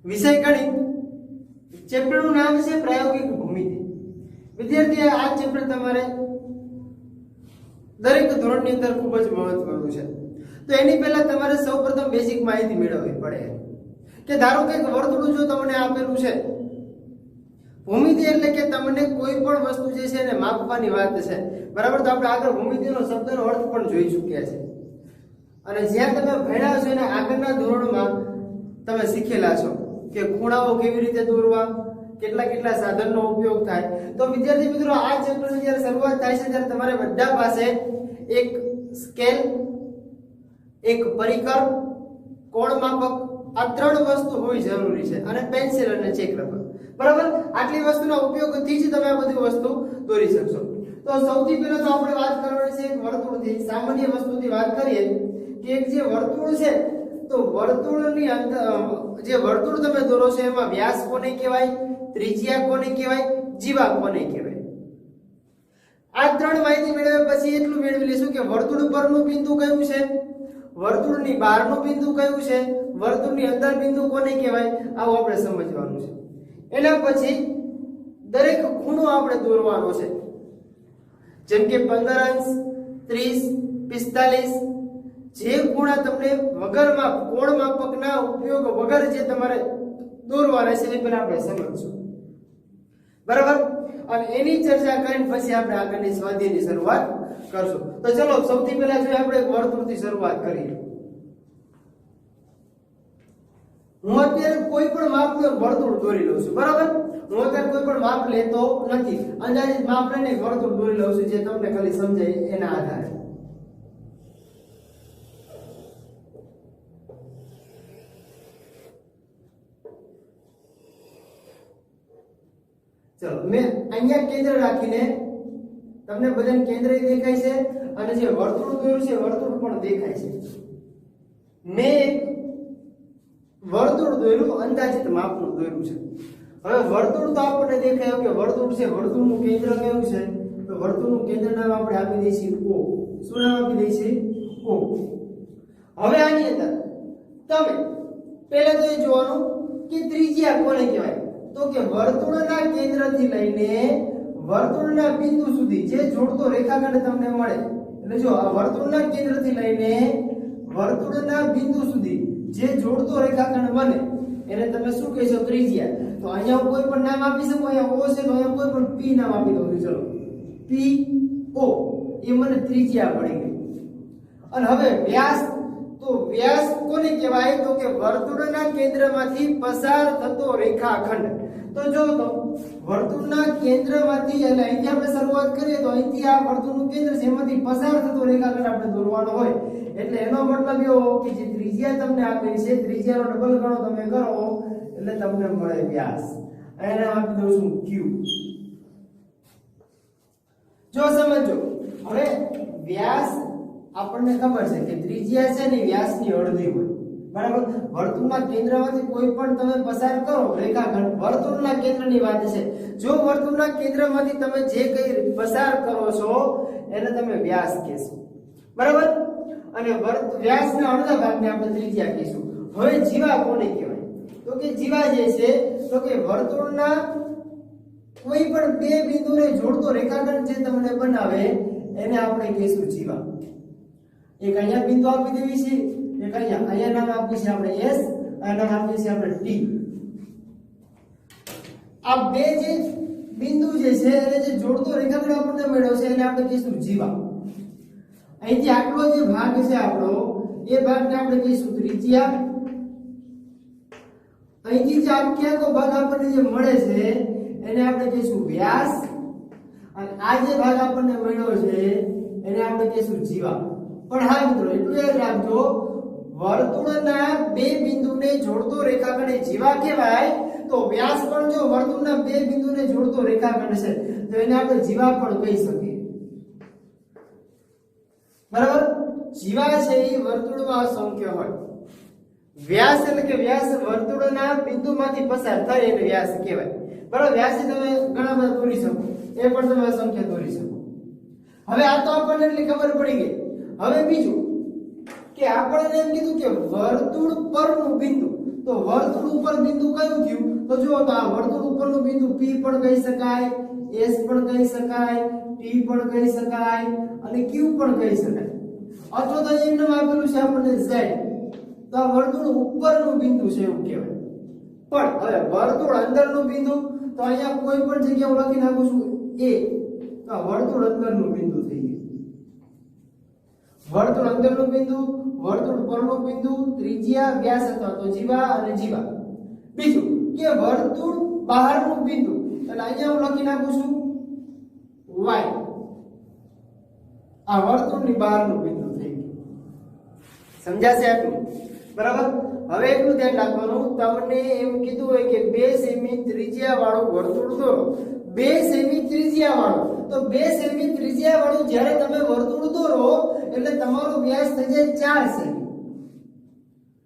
વિષય ગણિત, ચેપ્ટરનું નામ છે પ્રાયોગિક ભૂમિતિ। વિદ્યાર્થી આ ચેપ્ટર તમારે દરેક ધોરણની અંદર ખૂબ જ મહત્વનું છે। તો એની પહેલા તમારે સૌપ્રથમ બેઝિક માહિતી મેળવવી પડે કે ધારો કે વર્તુળ જો તમને આપેલું છે, ભૂમિતિ એટલે કે તમને કોઈ પણ વસ્તુ જે છે એને માપવાની વાત છે, બરાબર। તો આપણે આગળ ભૂમિતિનો શબ્દનો અર્થ પણ જોઈ ચૂક્યા છે અને જ્યાં તમે ભણ્યા છો એના આગળના ધોરણમાં તમે શીખેલા છો કે ખૂણાઓ કેવી રીતે દોરવા, કેટલા સાધનનો ઉપયોગ થાય। તો વિદ્યાર્થી મિત્રો આ ચેપ્ટરની જ્યારે શરૂઆત થાય છે ત્યારે તમારે બધા પાસે એક સ્કેલ, એક પરિકર, કોણ માપક આ ત્રણ વસ્તુ હોવી જરૂરી છે અને પેન્સિલ અને ચેક રબર, બરાબર। આટલી વસ્તુના ઉપયોગથી જ તમે આ બધી વસ્તુ દોરી શકશો। તો સૌથી પહેલા તો આપણે વાત કરવાની છે એક વર્તુળથી, સામાન્ય વસ્તુથી વાત કરીએ કે એક જે વર્તુળ છે તો વર્તુળની અંદર જે વર્તુળ તમે દોરો છો એમાં વ્યાસ કોને કહેવાય, ત્રિજ્યા કોને કહેવાય, જીવા કોને કહેવાય। આ ત્રણ માહિતી મેળવ્યા પછી એટલું મેળવી લેશું કે વર્તુળ પરનું બિંદુ કયું છે, વર્તુળની બહારનું બિંદુ કયું છે, વર્તુળની અંદર બિંદુ કોને કહેવાય, આવું આપણે સમજવાનું છે। એના પછી દરેક ખૂણો આપણે દોરવાનો છે, જેમ કે 15 અંશ, 30, 45 જે ખૂણા તમને વગર માપ કોણ માપકના ઉપયોગ વગર જે તમારે દોરવાના છે એ પહેલા આપણે સમજશું, બરાબર। અને એની ચર્ચા કરીને પછી આપણે આગળની સ્વાધ્યાયની શરૂઆત કરશું। તો ચલો સૌથી પહેલા જો આપણે એક વર્તુળથી શરૂઆત કરીએ। હું અત્યારે કોઈ પણ માપનું વર્તુળ દોરી લઉં છું, બરાબર। હું અત્યારે કોઈ પણ માપ લેતો નથી, અંદાજિત માપ લઈને વર્તુળ દોરી લઉં છું જે તમને ખાલી સમજાય એના આધારે। ચલો મેં અહીંયા કેન્દ્ર રાખીને તમને બધાને કેન્દ્ર દેખાય છે અને જે વર્તુળ દોર્યું છે વર્તુળ પણ દેખાય છે। મેં વર્તુળ દોર્યું, અંદાજિત માપનું દોર્યું છે। હવે વર્તુળ તો આપણને દેખાય કે વર્તુળ છે, વર્તુળનું કેન્દ્ર કયું છે, તો વર્તુળનું કેન્દ્ર નામ આપણે આપી દઈશું O। શું નામ આપી દઈશું? O। હવે આની અંદર તમે પહેલા તો એ જોવાનું કે ત્રિજ્યા કોને કહેવાય, તો કે વર્તુળના કેન્દ્રથી લઈને વર્તુળના બિંદુ સુધી જે જોડતો રેખાખંડ તમને મળે, એટલે જો આ વર્તુળના કેન્દ્રથી લઈને વર્તુળના બિંદુ સુધી જે જોડતો રેખાખંડ બને એને તમે શું કહેશો? ત્રિજ્યા। તો અહીંયા હું કોઈ પણ નામ આપી શકું, અહીંયા O છે તો અહીંયા કોઈ પણ P નામ આપી દઉં છું। ચલો PO એ મને ત્રિજ્યા મળી ગઈ। અને હવે વ્યાસ, તો વ્યાસ કોને કહેવાય, તો કે વર્તુળના કેન્દ્રમાંથી પસાર થતો રેખાખંડ। તો જો તો વર્તુળના કેન્દ્રમાંથી એટલે અહીંથી આપણે શરૂઆત કરીએ તો અહીંથી આ વર્તુળનું કેન્દ્ર છે એમાંથી પસાર થતો રેખાખંડ આપણે દોરવાનો હોય, એટલે એનો મતલબ એવો કે જે ત્રિજ્યા તમને આપેલી છે ત્રિજ્યાનો ડબલ ગણો તમે કરો એટલે તમને મળે વ્યાસ। એને આપી દઉં છું Q। જો સમજો હવે વ્યાસ આપણને ખબર છે કે ત્રિજ્યા છે ને વ્યાસની અડધી હોય, બરાબર। વર્તુળના કેન્દ્રમાંથી કોઈ પણ તમે પસાર કરો રેખાખંડ, વર્તુળના કેન્દ્રની વાત છે, જો વર્તુળના કેન્દ્રમાંથી તમે જે કઈ પસાર કરો છો એને તમે વ્યાસ કહેશો, બરાબર। અને વ્યાસના અડધા ભાગને આપણે ત્રિજ્યા કહીશું। હવે જીવા કોને કહેવાય, તો કે જીવા જે છે તો કે વર્તુળના કોઈ પણ બે બિંદુને જોડતો રેખાખંડ જે તમને બનાવે એને આપણે કહીશું જીવા। એક અહીંયા બિંદુ આપી દેવી છે, એક અહીંયા નામ આપી છે આપણે S અને નામ આપી છે આપણે T। આ બે જે બિંદુ જે છે એને જે જોડતો રેખાખંડ આપણને મળ્યો છે એને આપણે કહીશું જીવા। અહીંથી આટલો જે ભાગ છે આપણો એ ભાગને આપણે કહીશું ત્રિજ્યા। અહીંથી જે આખો ભાગ આપણને જે મળે છે એને આપણે કહીશું વ્યાસ અને આ જે ભાગ આપણને મળ્યો છે એને આપણે કહીશું જીવા। પણ હા મિત્રો એટલું યાદ રાખજો, વર્તુળના બે બિંદુને જોડતો રેખાખંડ એ જીવા કહેવાય, તો વ્યાસ પણ જો વર્તુળના બે બિંદુને જોડતો રેખાખંડ છે તો એને આપણે જીવા પણ કહી શકીએ, બરાબર। જીવા છે એ વર્તુળમાં અસંખ્ય હોય, વ્યાસ એટલે કે વ્યાસ વર્તુળના બિંદુમાંથી પસાર થાય એને વ્યાસ કહેવાય, બરાબર। વ્યાસ તમે ઘણા બધા દોરી શકો, એ પણ તમે અસંખ્ય દોરી શકો। હવે આ તો આપણને એટલી ખબર પડી ગઈ। હવે બીજું કે આપણને એમ કીધું કે વર્તુળ પરનું બિંદુ, તો વર્તુળ ઉપર બિંદુ કયું થયું? તો જો તો આ વર્તુળ ઉપરનું બિંદુ P પણ કહી શકાય, S પણ કહી શકાય, T પણ કહી શકાય અને Q પણ કહી શકાય, અથવા તો એમ નામ આપેલું છે આપણને Z. તો આ વર્તુળ ઉપરનું બિંદુ છે એવું કહેવાય. પણ હવે વર્તુળ અંદરનું બિંદુ તો અહીંયા કોઈ પણ જગ્યાએ હું લખી નાખું છું A. તો આ વર્તુળ અંદરનું બિંદુ થઈ ગયું. વર્તુળ અંદરનું બિંદુ, વર્તુળ પરનું બિંદુ, ત્રિજ્યા, વ્યાસ અથવા તો જીવા અને જીવા. બીજું કે વર્તુળ બહારનું બિંદુ, એટલે અહીંયા હું લખી નાખું છું Y. આ વર્તુળની બહારનું બિંદુ થઈ ગયું. સમજાશે આટલું? બરાબર. હવે એટલું ધ્યાન રાખવાનું, તમને એમ કીધું હોય કે 2 સેમી ત્રિજ્યા વાળું વર્તુળ દોરો. 2 સેમી ત્રિજ્યા વાળું, તો 2 સેમી ત્રિજ્યા વાળું જ્યારે તમે વર્તુળ દોરો એટલે તમારો વ્યાસ થઈ જાય 4 સેમી.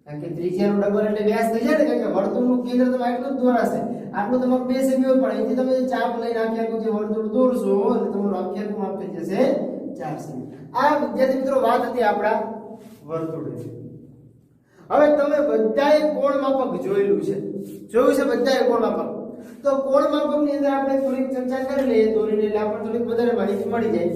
કારણ કે ત્રિજ્યાનો ડબલ એટલે વ્યાસ થઈ જાય ને, કારણ કે વર્તુળનું કેન્દ્ર તમે આટલું જ દોરાશે. આટલું તમારું 2 સેમી હોય, પણ અહીંથી તમે ચાપ લઈને આખી જે વર્તુળ દોરશો એટલે તમારું આખી માપ થઈ જશે 4 સેમી. આ વિદ્યાર્થી મિત્રો વાત હતી આપણા વર્તુળની. હવે તમે બધાએ કોણ માપક જોયું છે બધાએ કોણ માપક. તો કોણ માપકની અંદર આપણે થોડીક ચર્ચા કરી લઈએ દોરીને, એટલે આપણને થોડીક વધારે માહિતી મળી જાય.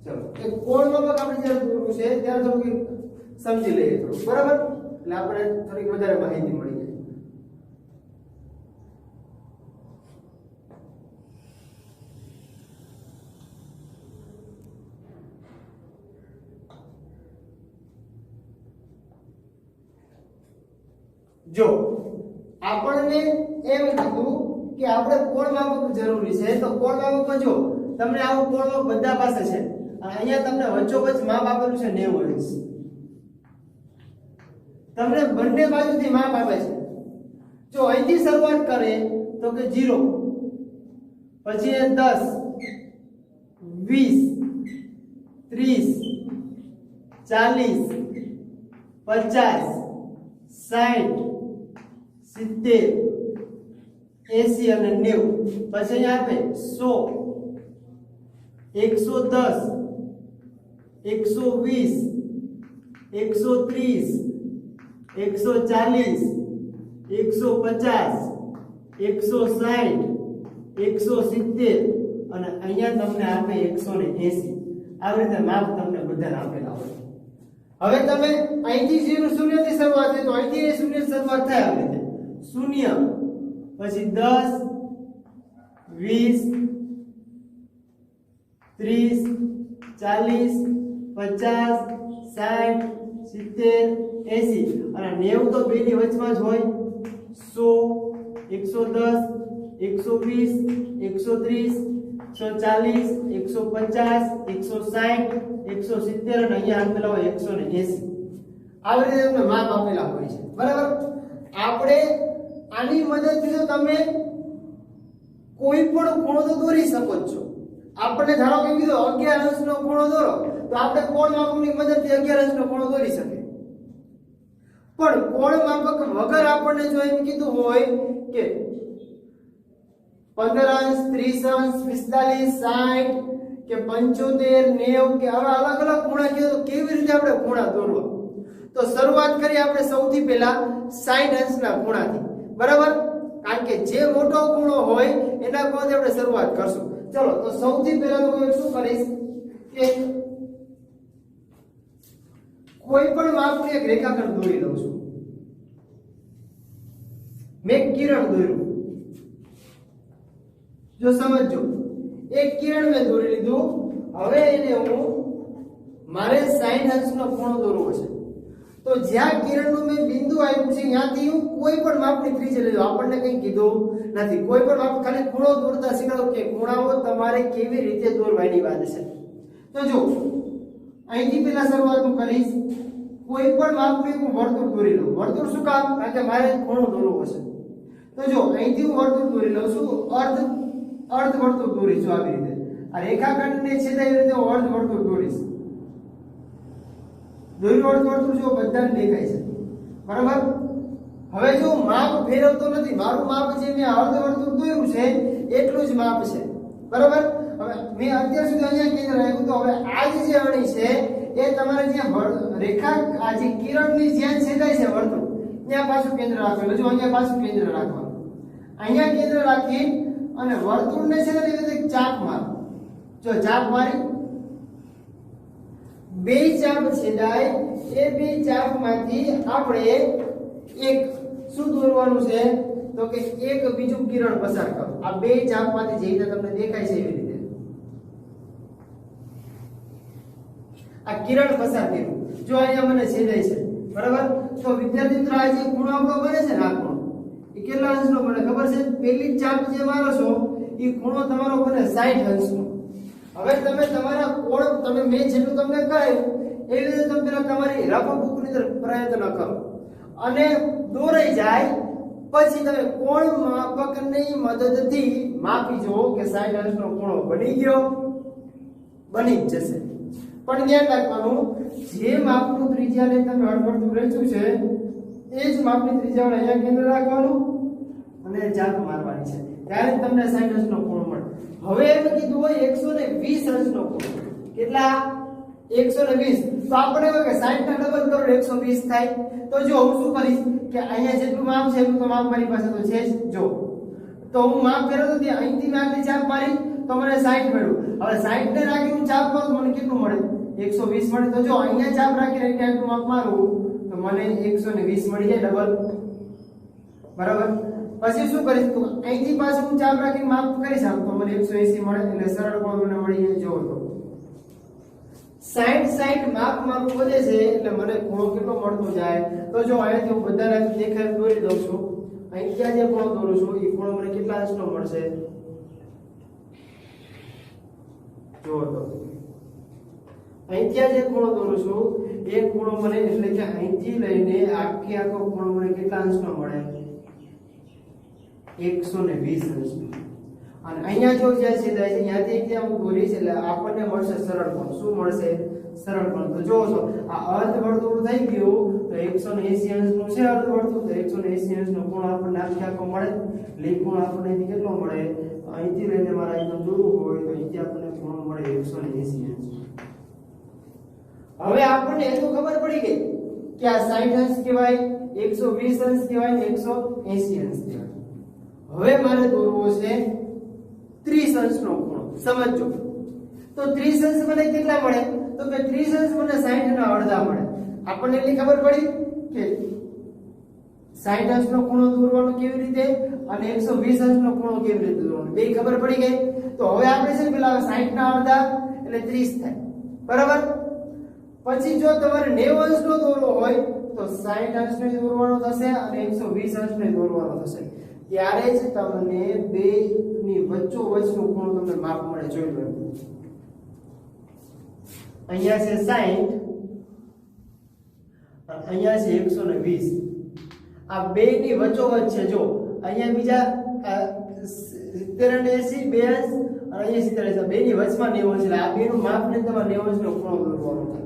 ચલો, એક કોણ માપક આપણે જ્યારે દોરવું છે ત્યારે થોડું સમજી લઈએ થોડું, બરાબર? એટલે આપણે થોડીક વધારે માહિતી મળી જાય. જો આપણને એમ કીધું કે આપણે કોણ માપક જરૂરી છે, તો કોણ માપકમાં જો તમને આવું કોણ માપક બધા પાસે છે, અને અહીંયા તમને વચ્ચોવચ્ચ માપ આપેલું છે 90 અંશ. તમને બંને બાજુથી માપ આપે છે. જો અહીંથી શરૂઆત કરે તો કે 0, પછી 10, 20, 30, 40, 50, 60, 70, 80 અને 90. પછી અહીંયા આપે 100, 110, 120, 130, 140, 150, 160, 170 અને અહીંયા તમને આપે 180. આવી રીતે માપ તમને બધાને આપેલા હોય. હવે તમે અહીંથી 0 થી શરૂઆત થાય તો અહીંથી 0 થી શરૂઆત થાય આવી રીતે 0, પછી 10, 20, 30, 40, 50, 60, 70, 80 અને 90 તો બેની વચમાં જ હોય. 100, 110, 120, 130, 140, 150, 160, 170 અને અહીંયા આપેલા હોય 180. આવી રીતે તમને માપ આપેલા હોય છે, બરાબર? આપણે આની મદદથી તો તમે કોઈ પણ ખૂણો તો દોરી શકો છો. આપણે ધારો કે કીધું 11 અંશનો ખૂણો દોરો, તો આપણે કોણ માપકની મદદથી 11 અંશનો ખૂણો દોરી શકીએ. પણ કોણ માપક વગર આપણને જો એમ કીધું હોય કે 15 અંશ, 30 અંશ, 45, 60 કે 75, 90 કે આવા અલગ અલગ ખૂણા કીધું, તો કેવી રીતે આપણે ખૂણા દોરવા? તો શરૂઆત કરીએ આપણે સૌથી પહેલા 60 અંશના ખૂણાથી, બરાબર? કારણ કે જે મોટો ખૂણો હોય એના કોણથી આપણે શરૂઆત કરશું. ચલો, તો સૌથી પહેલા તો હું શું કરીશ કે કોઈ પણ માપનું એક રેખાખંડ દોરી લઉં છું. મેં કિરણ દોર્યું, જો સમજો, એક કિરણ મેં દોરી લીધું. હવે એને હું મારે 60 અંશનો ખૂણો દોરવો છે. તો જ્યાં કિરણનું મેં બિંદુ આપ્યું છે ત્યાંથી હું કોઈ પણ માપની ત્રિજ્યા લેજો. આપણને કંઈ કીધું નથી, કોઈ પણ માપ, ખાલી ખૂણો દોરતા શીખવાડો કે ખૂણાઓ તમારે કેવી રીતે દોરવાની વાત છે. તો જો અહીંથી પહેલા શરૂઆત હું કરીશ. કોઈ પણ માપનું હું વર્તુળ દોરી લઉં. વર્તુળ શું કામ? કારણ કે મારે ખૂણો દોરવો છે. તો જો અહીંથી હું વર્તુળ દોરી લઉં છું, અર્ધ વર્તુળ દોરીશું આવી રીતે. આ રેખાખંડને છેદે એવી રીતે હું અર્ધ વર્તુળ દોરીશ. દોર્યું અર્ધ વર્તુળ જો બધાને દેખાય છે, બરાબર? હવે જો માપ ફેરવતો નથી, મારું માપ જે મેં અર્ધ વર્તુળ દોર્યું છે એટલું જ માપ છે બરાબર। હવે મેં અત્યાર સુધી અહીંયા કેન્દ્ર રાખ્યું તો હવે આ જે અણી છે એ તમારે જે રેખા આ જે કિરણની જ્યાં છેદાય છે વર્તુળ ત્યાં પાછું કેન્દ્ર રાખવાનું। જો અહીંયા પાછું કેન્દ્ર રાખવાનું, અહીંયા કેન્દ્ર રાખી અને વર્તુળને છે ને એવી રીતે ચાપ મારો। જો ચાપ મારી બે ચાપ છેદાય એ બે ચાપમાંથી આપણે એક શું દોરવાનું છે તો કે એક બીજું કિરણ પસાર કરો। આ બે ચાપમાંથી જે રીતે તમને દેખાય છે એવી રીતે આ કિરણ પસાર કર્યું। જો અહીંયા મને છેદાય છે બરાબર। તો વિદ્યાર્થી મિત્રો આ જે ખૂણો આપણો બને છે ને આ ખૂણો એ કેટલા અંશનો બને ખબર છે? પહેલી ચાપ જે મારો છો એ ખૂણો તમારો બને 60 અંશનો। હવે તમે તમારા કોણ તમે મેં જેટલું તમને કહ્યું એવી રીતે તમે પેલા તમારી રફ બુકની અંદર પ્રયત્ન કરો અને દોરાઈ જાય પછી તમે કોણ માપકની મદદથી માપી જુઓ કે 60 અંશનો ખૂણો બની ગયો, બની જ જશે। પણ ધ્યાન રાખવાનું જે માપનું ત્રિજ્યાને તમે અડધું રેચ્યું છે એ જ માપની ત્રિજ્યા અહીંયા કેન્દ્ર રાખવાનું અને ચાપ મારવાની છે ત્યારે તમને 60 અંશનો ખૂણો મળે। હવે એમ કીધું હોય 120 અંશનો ખૂણો, કેટલા? 120। તો આપણે હવે કે 60 ના ડબલ કરો 120 થાય। તો જો હું શું કરીશ કે અહીંયા જેટલું માપ છે એટલું તો માપ મારી પાસે તો છે જ। જો તો હું માપ ફેરવતો ત્યાં અહીંથી મેં આટલી ચાપ મારી તો મને 60 મળ્યું। હવે 60 ને રાખી હું ચાપ મારું મને કેટલું મળે? 120 મળે। તો જો અહીંયા ચાપ રાખીને આટલું માપ મારું તો મને 120 મળી જાય ડબલ બરાબર। પછી શું કરીશ તો અહીંથી પાછું હું ચાપ રાખીને માપ કરીશ તો મને 180 મળે એટલે સરળ કોણ મને મળી જાય। જો તો 60 માપ મારું વધે છે એટલે મને ખૂણો કેટલો મળતો જાય તો જો અહીંયાથી હું બધાને દેખાય દોરી દઉં છું। અહીંયા જે ખૂણો દોરું છું એ ખૂણો મને કેટલા અંશનો મળશે? જો તો અહીંયા જે ખૂણો દોરું છું એ ખૂણો મને એટલે કે અહીંથી લઈને આખો ખૂણો મને કેટલા અંશનો મળે? 120 અંશનો। અને અહીંયા જો જે છેદાય છે ત્યાંથી ત્યાં હું દોરીશ એટલે આપણને મળશે સરળ કોણ। શું મળશે? સરળ કોણ। તો જો છો આ અર્ધવર્તુળ થઈ ગયું તો 180 અંશનું છે અર્ધવર્તુળ તો 180 અંશનો કોણ આપણને આખો મળે। એટલે કોણ આપણને કેટલો મળે? અહીંથી લઈને મારા એકદમ દૂર હોય તો અહીંથી આપણને ખૂણો મળે 180 અંશ। હવે આપણને એ તો ખબર પડી ગઈ કે આ 60 અંશ કહેવાય, 120 અંશ કહેવાય ને 180 અંશ કહેવાય। હવે મારે દોરવો છે 30 અંશનો ખૂણો। સમજો તો 30 અંશ મને કેટલા મળે તો કે 30 અંશ મને 60 ના અડધા મળે। આપણને એટલી ખબર પડી કે 60 અંશનો ખૂણો દોરવાનો કેવી રીતે અને 120 અંશનો ખૂણો કેવી રીતે દોરવાનો બે ખબર પડી ગઈ। તો હવે આપણે છે પેલા 60 ના અડધા એટલે 30 થાય બરાબર। પછી જો તમારે 90 અંશનો દોરવો હોય તો 60 અંશનો દોરવાનો થશે અને 120 અંશનો દોરવાનો થશે। ત્યારે જ તમને બે ની વચ્ચોવચનો ખૂણો તમને માપ મળે। જોઈ લો અહીંયા છે 60 અને અહીંયા છે 120। આ બે ની વચ્ચોવચ છે। જો અહીંયા બીજા 70 અને 80 બે અંશ અને અહીંયા 70 બે ની વચમાં 90 અંશ એટલે આ બેનું માપ ને તમારે 90 અંશનો ખૂણો દોરવાનો છે।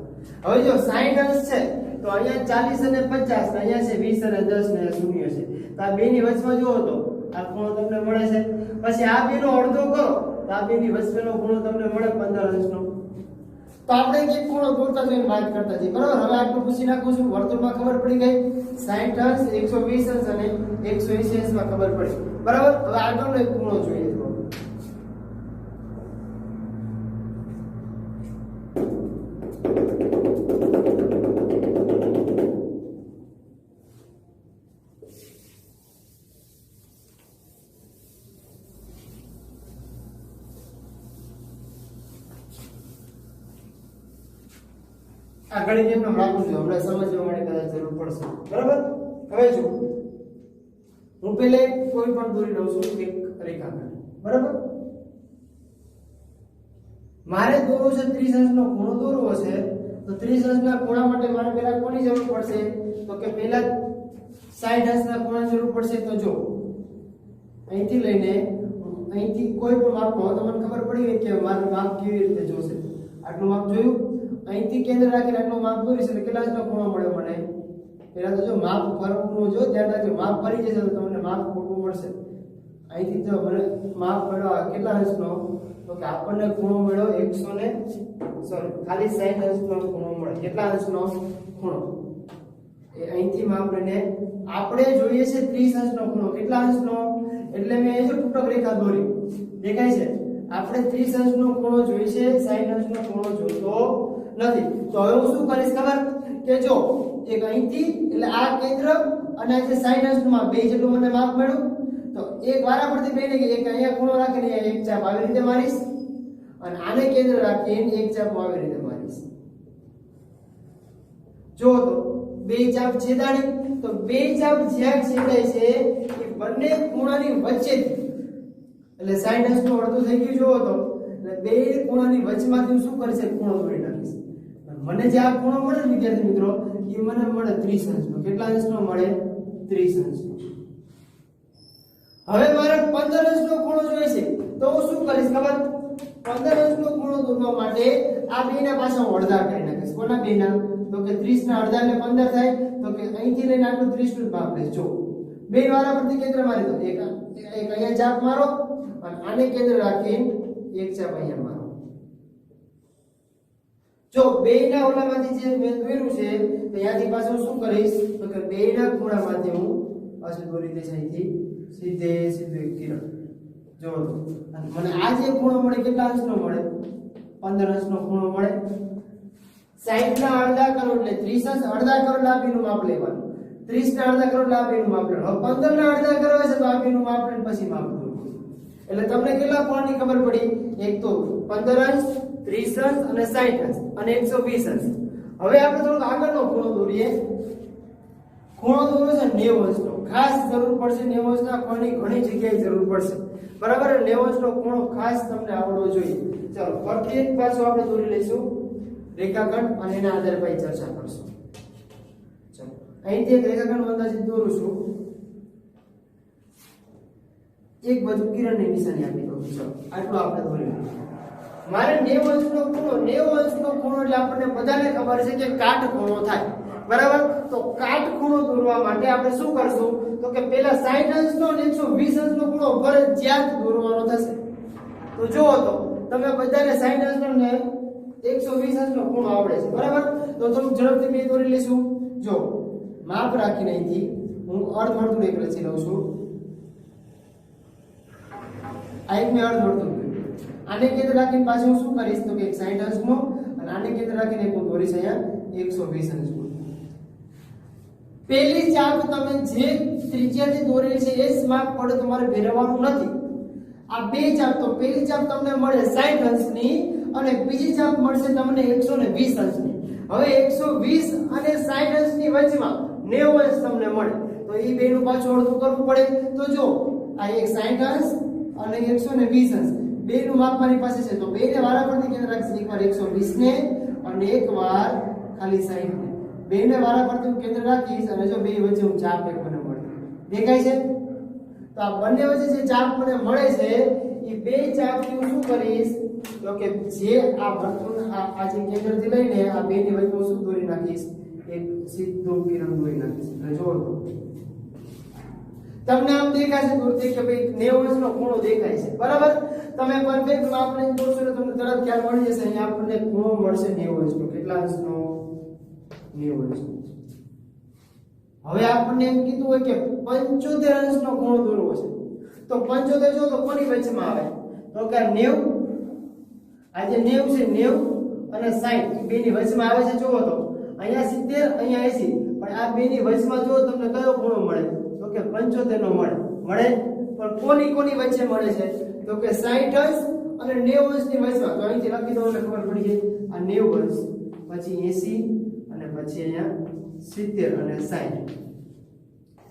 હવે જો 60 અંશ છે તો અહીંયા 40 અને 50 અહીંયા છે 20 અને 10 ને 0 છે। તો આ બે ની વચમાં જો તો આ ખૂણો તમને મળે છે। પછી આ બેનો અડધો કરો તો આ બેની વચ્ચેનો ખૂણો તમને મળે 15 અંશનો। તો આપણે એક ખૂણો દોરતા જઈને વાત કરતા જઈએ બરાબર। હવે આટલું પૂછી નાખું છું વર્તુળમાં ખબર પડી ગઈ 60 અંશ 120 અંશ અને 180 અંશમાં ખબર પડી બરાબર। હવે આગળનો એક ખૂણો જોઈએ તો આ ગણિત એમને રાખવું જોઈએ હમણાં સમજવા માટે કદાચ જરૂર પડશે બરાબર। હવે જો હું પહેલે કોઈ પણ દોરી લઉં છું એક રેખાખંડ બરાબર। મારે દોરવો છે 30 અંશનો ખૂણો દોરવો છે તો 30 અંશના ખૂણા માટે મારે પહેલા કોની જરૂર પડશે તો કે પહેલા 60 અંશના ખૂણાની જરૂર પડશે। તો જો અહીંથી લઈને અહીંથી કોઈ પણ માપનો તો મને ખબર પડી ગઈ કે મારું માપ કેવી રીતે જોશે। આટલું માપ જોયું, અહીંથી કેન્દ્ર રાખીને આટલું માપ દોરીશ એટલે કેટલા અંશનો ખૂણો મળ્યો મને? પહેલા તો જો માપ ફરકનું જો ધ્યાન રાખજો, માપ ફરી જશે તો તમને માપ ખોટું મળશે। અહીંથી જો મને માપ મળ્યો આ કેટલા અંશનો, તો કે આપણને ખૂણો મળ્યો 100 ને સોરી ખાલી 60 અંશનો ખૂણો મળે. કેટલા અંશનો ખૂણો? એ અહીંથી માપ લઈને આપણે જોઈએ છે 30 અંશનો ખૂણો. કેટલા અંશનો? એટલે મેં એ જો તૂટક રેખા દોરી દેખાય છે. આપણે 30 અંશનો ખૂણો જોઈએ છે, 60 અંશનો ખૂણો જોતો નથી. તો હવે હું શું કરીશ ખબર કે જો એક અહીંથી એટલે આ કેન્દ્ર અને આ જે 60 અંશમાં બે જેટલું મને માપ મળ્યું, તો એક વારા પરથી બેને કે એક અહીંયા ખૂણો રાખીને એક ચાપ આવી રીતે મારીશ અને આને કેન્દ્ર રાખીને એક ચાપ આવી રીતે મારીશ. જો તો બે ચાપ છેદાણી, તો બે ચાપ જ્યાં છેદાય છે એ બંને ખૂણાની વચ્ચે એટલે 60 અંશનો અડધું થઈ ગયું. જોવો તો એટલે બે ખૂણાની વચમાંથી હું શું કરીશ ખૂણો દોરી નાખીશ. મને જે આ ખૂણો મળે વિદ્યાર્થી મિત્રો એ મને મળે 30 અંશનો. કેટલા અંશનો મળે? 30 અંશનો. હવે મારે 15 અંશનો ખૂણો જોઈએ છે, તો હું શું કરીશ ખબર? 15 અંશનો ખૂણો દોરવા માટે આ બેના પાછા હું અડધા કરી નાખીશ. કોના બેના? તો કે 30 ના અડધા એટલે 15 થાય. તો કે અહીંથી લઈને આટલું 30 નું ભાગ લઈશ. જો બે વારા પરથી કેન્દ્ર મારી દો. એક અહીંયા ચાપ મારો અને આને કેન્દ્ર રાખીને એક ચાપ અહીંયા મારો. જો બેના ઓલામાંથી જે મેં દોર્યું છે તો અહીંયાથી પાછું શું કરીશ? તો કે બેના ખૂણામાંથી હું પાછું દોરી દઈશ અહીંથી સીધે સીધું એક કિરણ. જો મને આ જે ખૂણો મળે કેટલા અંશનો મળે? 15 અંશનો ખૂણો મળે. 60 ના અડધા કરો એટલે 30 અંશ, અડધા કરો એટલે આ બેનું માપ લેવાનું. 30 ના અડધા કરો એટલે આ બેનું માપ લેવાનું. હવે 15 ના અડધા કરવા છે તો આ બેનું માપ લઈને પછી માપ દોરવું. એટલે તમને કેટલા ખૂણાની ખબર પડી? એક તો 15 અંશ, 30 અંશ અને 60 અંશ અને 120 અંશ. હવે આપણે થોડુંક આગળનો ખૂણો દોરીએ. ખૂણો દોરવો છે 90 અંશનો. ખાસ જરૂર પડશે 90 અંશના ખૂણાની ઘણી જગ્યાએ જરૂર પડશે. બરાબર? 90 અંશનો ખૂણો ખાસ તમને આવડવો જોઈએ. ચાલો ફરીથી એક પાછો આપણે દોરી લઈશું રેખાખંડ અને એના આધારે પછી ચર્ચા કરશું. ચાલો અહીંથી એક રેખાખંડ અંદાજિત દોરું છું. એક બાજુ કિરણની નિશાની આપી દઉં. ચાલો આટલું આપણે દોરી લઈશું. મારે 90 અંશનો ખૂણો, 90 અંશનો ખૂણો એટલે આપણને બધાને ખબર છે કે કાટખૂણો થાય. બરાબર? તો કાટખૂણો દોરવા માટે આપણે શું કરશું? તો કે પહેલા 60 અંશનો અને 120 અંશનો ખૂણો ફરજિયાત દોરવાનો થશે. તો જુઓ તો તમે બધાને 60 અંશનો ને 120 અંશનો ખૂણો આવડે છે. બરાબર? તો થોડું ઝડપથી બે દોરી લઈશું. જો માપ રાખીને અહીંથી હું અર્ધ વર્તુળ એક રચી લઉં છું. આ એક મેં અર્ધ વર્તુળ આને કેન્દ્ર રાખીને પાછું હું શું કરીશ? તો કે 60 અંશનો અને આને કેન્દ્ર રાખીને હું દોરીશ અહીંયા 120 અંશનો. પહેલી ચાપ તમે જે ત્રિજ્યાથી દોરેલી છે એ જ માપ પડે, તમારે ફેરવવાનું નથી. આ બે ચાપ તો પહેલી ચાપ તમને મળે 60 અંશની અને બીજી ચાપ મળશે તમને 120 અંશની. હવે 120 અને 60 અંશની વચમાં 90 અંશ તમને મળે, તો એ બેનું પાછું અડધું કરવું પડે. તો જો આ એક 60 અંશ અને 120 અંશ બેનું માપ મારી પાસે છે, તો બેને વારા પરથી કેન્દ્ર રાખીશ. એકવાર 120 ને અને એકવાર ખાલી 60 ને બેને વારા પરથી હું કેન્દ્ર રાખીશ અને જો બે વચ્ચે હું ચાપ એક મને મળે. દેખાય છે? તો આ બંને વચ્ચે જે ચાપ મને મળે છે એ બે ચાપથી હું શું કરીશ? તો કે જે આ વર્તુળ આ જે કેન્દ્રથી લઈને આ બેની વચ્ચે હું શું દોરી નાખીશ? એક સીધું કિરણ દોરી નાખીશ. એટલે જો તમને આમ દેખાશે દૂરથી કે ભાઈ 90 અંશનો ખૂણો દેખાય છે. બરાબર? તમે પરફેક્ટ માપ લઈને દોરશો તો તમને તરત ખ્યાલ મળી જશે. અહીંયા આપણને ખૂણો મળશે 90 અંશનો. કેટલા અંશનો? 90 અંશનો. હવે આપણને એમ કીધું હોય કે 75 અંશનો ખૂણો દોરવો છે, તો 75 જો તો કોની વચ્ચેમાં આવે? તો કે 90 આ જે 90 છે 90 અને 60 બેની વચમાં આવે છે. જુઓ તો અહીંયા 70 અહીંયા 80, પણ આ બેની વચમાં જો તમને કયો ખૂણો મળે? તો કે 75 નો મળે. પણ કોની વચ્ચે મળે છે? તો કે 60 અંશ અને 90 અંશની વચમાં. તો અહીંથી લખી દો એટલે ખબર પડી જાય. આ 90 અંશ, પછી 80 અને પછી અહીંયા 70 અને 60.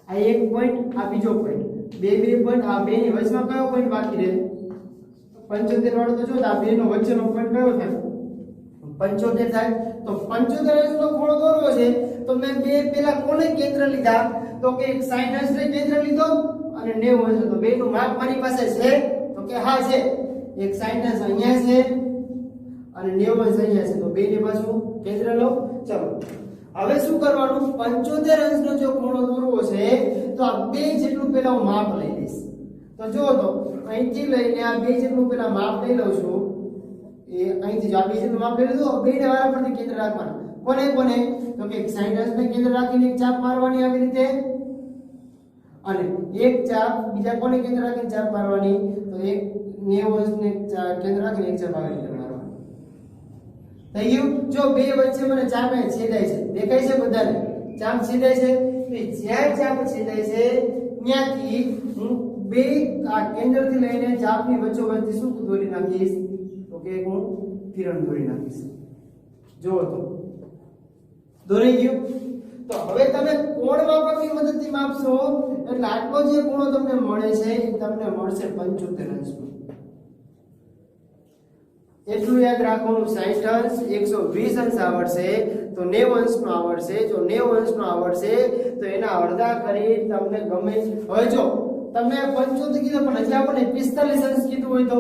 આ એક પોઈન્ટ, આ બીજો પોઈન્ટ, બે પોઈન્ટ. આ બેની વચમાં કયો પોઈન્ટ બાકી રહે? 75 વાળો તો જો આ બેનો વચ્ચેનો પોઈન્ટ કયો થાય? 75 થાય. તો 75 અંશનો ખૂણો દોરવો છે તો મેં બે પેલા કોને કેન્દ્ર લીધા? તો કે 60 અંશને કેન્દ્ર લીધો અને 90 અંશ. તો બેનું માપ મારી પાસે છે? તો કે હા છે. એક 60 અંશ અહીંયા છે અને 90 અંશ અહીંયા છે. તો બેની પાછું કેન્દ્ર લો. ચલો હવે શું કરવાનું? 75 અંશનો જો ખૂણો દોરવો છે તો આ બે જેટલું પહેલા હું માપ લઈ લઈશ. તો તો જુઓ તો અહીંથી લઈને આ બે જેટલું પેલા માપ લઈ લઉં છું, એ અહીંથી આ બે જેટલું માપ લઈ લીધું, બેને વારા પરથી કેન્દ્ર રાખવાના. કોને કોને? તો કે 60 ને કેન્દ્ર રાખીને એક ચાપ મારવાની આવી રીતે, અને એક ચાપ બીજા કોને કેન્દ્ર રાખીને ચાપ મારવાની, તો એક 90 ને કેન્દ્ર રાખીને એક ચાપ આવી રીતે મારવાની. થઈ ગયું? જો બે વચ્ચે મને ચાપ છેદાય છે, દેખાય છે બધાને? ચાપ છેદાય છે, તો જ્યાં ચાપ છેદાય છે ત્યાંથી હું બે આ કેન્દ્રથી લઈને ચાપની વચ્ચોવચ્ચે શું દોરી નાખીશ, તો કે હું કિરણ દોરી નાખીશ. જુઓ તો દોરી ગયું. તો હવે તમે કોણ માપકની મદદથી માપશો એટલે આટલો જે ખૂણો તમને મળે છે એ તમને મળશે 75 અંશનો. એટલું યાદ રાખવાનું, 60 અંશ 120 અંશ આવડશે તો 90 અંશનો આવડશે. જો 90 અંશનો આવડશે તો એના અડધા કરી તમને ગમે. હવે જો તમે 75 કીધું પણ હજી આપણને 45 અંશ કીધું હોય તો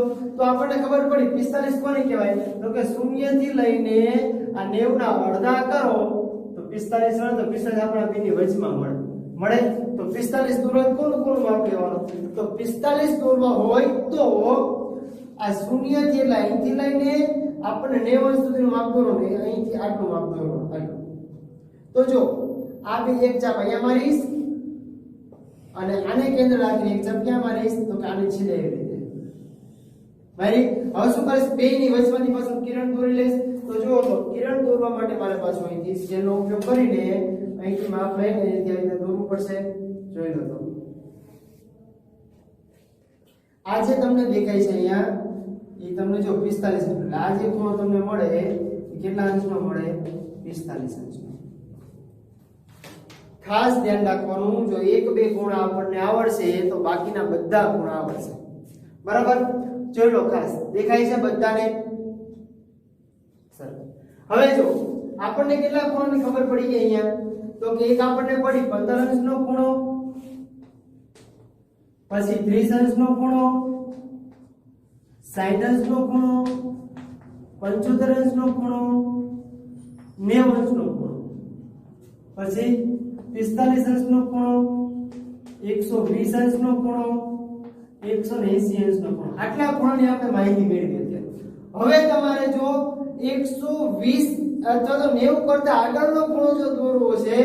આપણને ખબર પડી 45 કોને કહેવાય, તો કે 0 થી લઈને આ 90 ના અડધા કરો તો 45 મળે. તો 45 આપણા બેની વચમાં મળે. તો 45 દૂર કોનું કોનું માપ લેવાનું, તો 45 દૂરમાં હોય તો આ 0 થી અહીંથી લઈને આપણને 90 અંશ સુધીનું માપ દોરવાનું, અહીંથી આટલું માપ દોરવાનું આટલું. તો જો આ બે એક ચાપ અહીંયા મારીશ અને આને કેન્દ્ર રાખીને એક ચાપ ક્યાં મારીશ, તો કે આને છેદે એવી રીતે મારી. હવે શું કરીશ, બે ની વચમાંથી પાછું કિરણ દોરી લઈશ. તો જુઓ તો કિરણ દોરવા માટે મારે પાછું અહીંથી સ્કેલનો ઉપયોગ કરીને અહીંથી માપ લઈને અહીંથી આ રીતે દોરવું પડશે. જોઈ લો તો આ જે તમને દેખાય છે અહીંયા એ તમને જો 45 એટલે આ જે ખૂણો તમને મળે એ કેટલા અંશનો મળે, 45 અંશનો. ખાસ ધ્યાન રાખવાનું, જો એક બે ખૂણા આપણને આવડશે તો બાકીના બધા ખૂણા આવડશે. બરાબર? જોઈ લો, ખાસ દેખાય છે બધાને? સરસ. હવે જો આપણને કેટલા ખૂણાની ખબર પડી ગઈ અહીંયા, તો કે એક આપણને પડી 15 અંશનો ખૂણો, પછી 30 અંશનો ખૂણો, 60 અંશનો ખૂણો, 75 અંશનો ખૂણો, 90 અંશનો ખૂણો, પછી 45 અંશનો ખૂણો, 120 અંશનો ખૂણો, 180 અંશનો ખૂણો. આટલા ખૂણાની આપણે માહિતી મેળવી અત્યારે. હવે તમારે જો 120 અથવા તો 90 કરતા આગળનો ખૂણો જો દોરવો છે,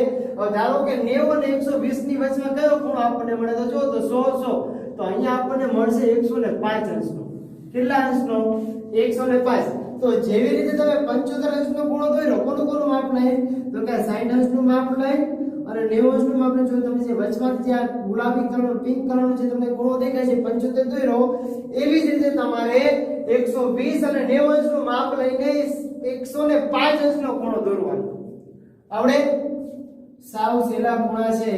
ધારો કે 90 અને 120 ની વચમાં કયો ખૂણો આપણને મળે, તો જો તો 100 તો અહીંયા આપણને મળશે 105 અંશનો. કેટલા અંશનો? 105. તો જેવી રીતે તમે 75 અંશનો ખૂણો દોર્યો, કોનું કોનું માપ લઈ, તો કે 60 અંશનું માપ લઈ અને 90 અંશનું માપ લઈ. જો તમે જે વચમાંથી જે ગુલાબી કલરનો પિંક કલરનો જે તમને ખૂણો દેખાય છે 75 દોર્યો, એવી જ રીતે તમારે 120 અને 90 અંશનું માપ લઈને 105 અંશનો ખૂણો દોરવાનો. આવડે? સાવ સહેલા ખૂણા છે,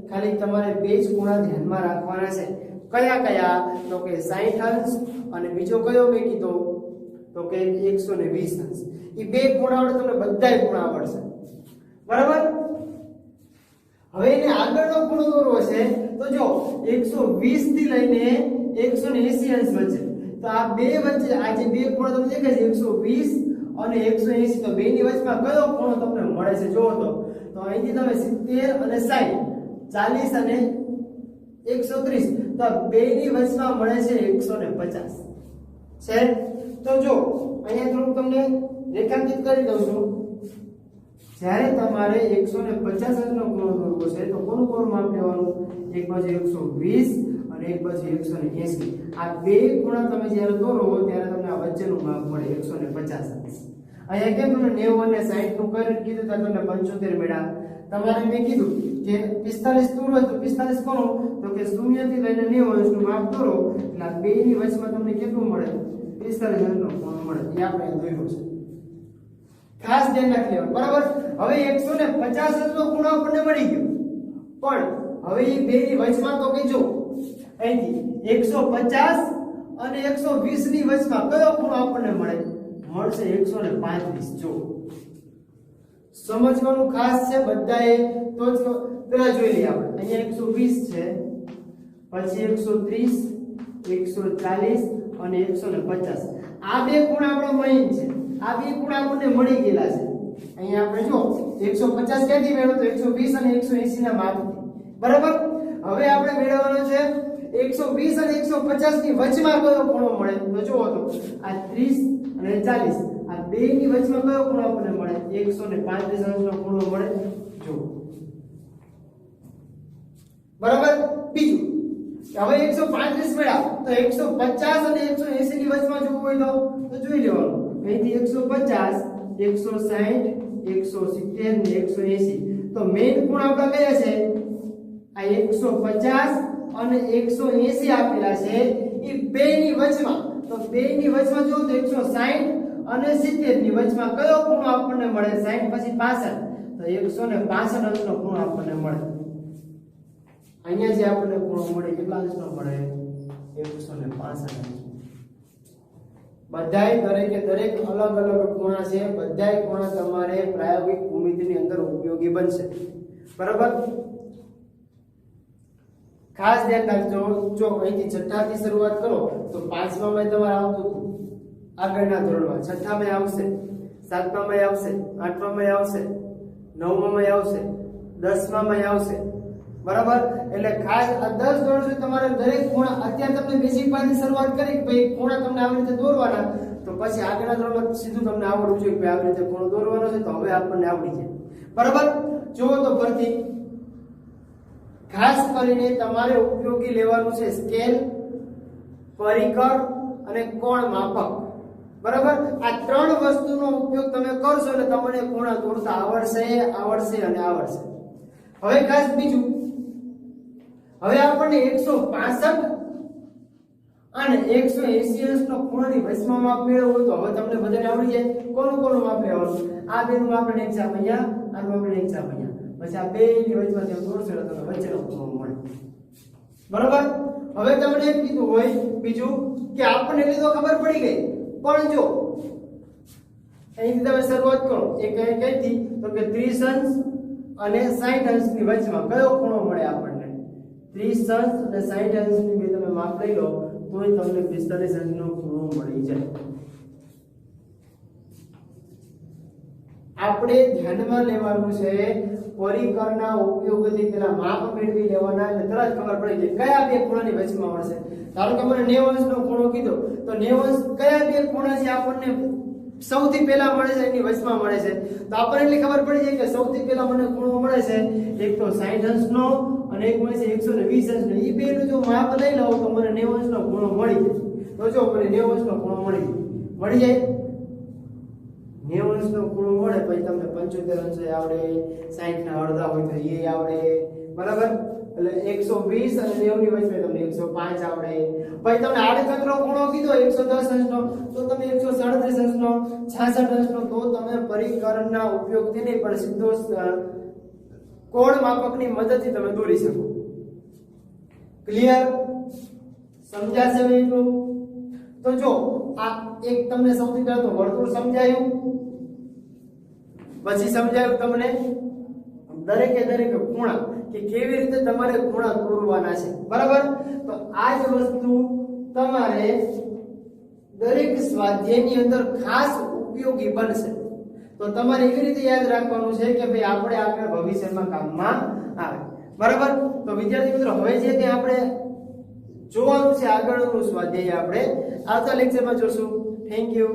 ખાલી તમારે બે જ ખૂણા ધ્યાનમાં રાખવાના છે. કયા કયા? તો કે 60 અંશ અને બીજો કયો મેં કીધો, તો કે 120 અંશ. એ બે ખૂણા આવડે તમને બધાય ખૂણા આવડશે. બરાબર? હવે એને આગળનો ખૂણો દોરવો છે તો જો 120 થી લઈને 180 અંશ વચ્ચે. તો આ બે વચ્ચે આ જે બે ખૂણા તમને દેખાય છે 120 અને 180, તો બે ની વચમાં કયો ખૂણો તમને મળે છે? જુઓ તો અહીંથી તમે 70 અને 60, 40 અને 130, તો બે ની વચમાં મળે છે 150 છે. તો જો અહીંયા થોડું તમને રેખાંકિત કરી દઉં છું. જ્યારે તમારે 150 અંશનો ખૂણો દોરવો છે તો કોનું કોનું માપ લેવાનું? એક બાજુ 120 અને એક બાજુ 180. આ બે ખૂણા તમે જ્યારે દોરો ત્યારે તમને આ વચ્ચેનું માપ મળે 150 અંશ. અહીંયા કેમ તમને 90 અને 60 નું કરીને કીધું તો તમને 75 મળ્યા. તમારે મેં કીધું કે 45 દૂર હોય તો 45 કોનો, તો કે 0 થી લઈને 90 અંશનું માપ દોરો એટલે આ બે ની વચમાં તમને કેટલું મળે? 45 અંશનો ખૂણો મળે. એ આપણે દોર્યો છે. ખાસ ધ્યાન રાખી લેવાનું. બરાબર? હવે 150 અંશનો ખૂણો આપણને મળી ગયો, પણ હવે એ બે ની વચમાં તો કે જો અહીંથી 150 અને 120 ની વચમાં કયો ખૂણો આપણને મળે? મળશે 135. જો સમજવાનું ખાસ છે બધાએ. તો જ પેલા જોઈ લઈએ આપણે. અહીંયા 120 છે, પછી 130, 140 અને 150. આ બે ખૂણા આપણા મેઈન છે. આ બે ખૂણા આપણને મળી ગયેલા છે. અહીંયા આપણે જો 150 ક્યાંથી મેળવ્યો? તો 120 અને 180 ના માપથી. બરાબર? હવે આપણે મેળવવાનો છે 120 અને 150 ની વચમાં કયો ખૂણો મળે? તો જુઓ તો આ 30 અને 40 આ બે ની વચમાં કયો ખૂણો આપણને મળે? 135 અંશનો ખૂણો મળે. જો બરાબર. બીજું હવે 135 મળ્યા તો 150 અને 180 ની વચમાં જોવું હોય તો જોઈ લેવાનું. અહીંથી 150 160 170 ને 180 તો મેઈન ખૂણા આપણા કયા છે? આ 150 અને 180 આપેલા છે એ બે ની વચમાં. તો બે ની વચમાં જો તો 160 અને 70 ની વચમાં કયો ખૂણો આપણને મળે? 60 પછી 65 તો 165 અંશનો ખૂણો આપણને મળે. અહીંયા જે આપણને ખૂણો મળે કેટલા અંશનો મળે? 165 અંશ. બધાય દરેકે દરેક અલગ અલગ ખૂણા છે. બધાય ખૂણા તમારે પ્રાયોગિક ભૂમિતિની અંદર ઉપયોગી બનશે. બરાબર. ખાસ ધ્યાન રાખજો. જો અહીંથી છઠ્ઠાથી શરૂઆત કરો તો પાંચમામાં તમારે આવતું હતું આગળના ધોરણમાં, છઠ્ઠામાં આવશે, સાતમામાં આવશે, આઠમામાં આવશે, નવમામાં આવશે, દસમામાં આવશે. બરાબર. એટલે ખાસ આ 10 ધોરણ સુધી તમારે દરેક ખૂણા અત્યારે તમને બેઝિક પાસેથી શરૂઆત કરી કે ભાઈ ખૂણા તમને આવી રીતે દોરવાના, તો પછી આગળના ધોરણમાં સીધું તમને આવડવું જોઈએ કે આવી રીતે ખૂણો દોરવાનો છે. તો હવે આપણને આવડી જાય. બરાબર. જુઓ તો ફરીથી ખાસ કરીને તમારે ઉપયોગી લેવાનું છે સ્કેલ, પરિકર અને કોણ માપક. બરાબર. આ ત્રણ વસ્તુનો ઉપયોગ તમે કરશો એટલે તમને ખૂણા દોરતા આવડશે અને આવડશે. હવે ખાસ બીજું, હવે આપણને 165 અને 180 અંશનો ખૂણાની વચમાં માપ મેળવવું હોય તો હવે તમને બધાને આવડી જાય. કોનું માપ લેવાનું? આ બેનું માપ આપણે એક ચાપ અહીંયા, આનું આપણે એક ચાપ અહીંયા. પછી આ બેની વચમાં જે દોરશો એટલે તમને વચ્ચેનો ખૂણો મળે. બરાબર. હવે તમને એમ કીધું હોય બીજું કે આપણને એટલી તો ખબર પડી ગઈ, પણ જો અહીંથી તમે શરૂઆત કરો એક કઈથી તો કે 30 અંશ અને 60 અંશની વચમાં કયો ખૂણો મળે આપણને? 30 અંશ અને 60 અંશની બે તમે માપ લઈ લો તોય તમને 45 અંશનો ખૂણો મળી જાય. આપણે ધ્યાનમાં લેવાનું છે પરિકરના ઉપયોગથી પેલા માપ મેળવી લેવાના એટલે તરત ખબર પડી જાય કયા બે ખૂણાની વચમાં મળશે. ધારો કે મને 90 અંશનો ખૂણો કીધો તો 90 અંશ કયા બે ખૂણા છે આપણને સૌથી પહેલા મળે છે એની વચમાં મળે છે. તો આપણને એટલી ખબર પડી જાય કે સૌથી પહેલા મને ખૂણો મળે છે એક તો 60 અંશનો અને એક મળે છે 120 અંશનો. એ બેનું જો માપ લઈ લઉં તો મને 90 અંશનો ખૂણો મળી જાય. તો જો મને 90 અંશનો ખૂણો મળી જાય. 90 અંશનો ખૂણો મળે પછી તમને 75 અંશ આવડે, 60 ના અડધા હોય તો એ આવડે. બરાબર. એટલે 120 અને 90 ની વચ્ચે તમને 105 આવડે. પછી તમને આડકતરો ખૂણો કીધો 110 અંશનો તો તમે 137 અંશનો, 66 અંશનો તો તમે પરિકરના ઉપયોગથી નહીં પણ સીધો કોણ માપકની મદદથી તમે દોરી શકો. ક્લિયર? સમજાશે એટલું? તો જો આ એક તમને સૌથી પહેલા તો વર્તુળ સમજાયું, પછી સમજાયું તમને દરેકે દરેક ખૂણા કે કેવી રીતે તમારે ખૂણા દોરવાના છે. બરાબર. તો આ જ વસ્તુ તમારે દરેક સ્વાધ્યાયની અંદર ખાસ ઉપયોગી બનશે. તો તમારે એવી રીતે યાદ રાખવાનું છે કે ભાઈ આપણે આગળ ભવિષ્યમાં કામમાં આવે. બરાબર. તો વિદ્યાર્થી મિત્રો હવે જે તે આપણે જોવાનું છે આગળનું સ્વાધ્યાય આપણે આવતા લેક્ચરમાં જોશું. Thank you.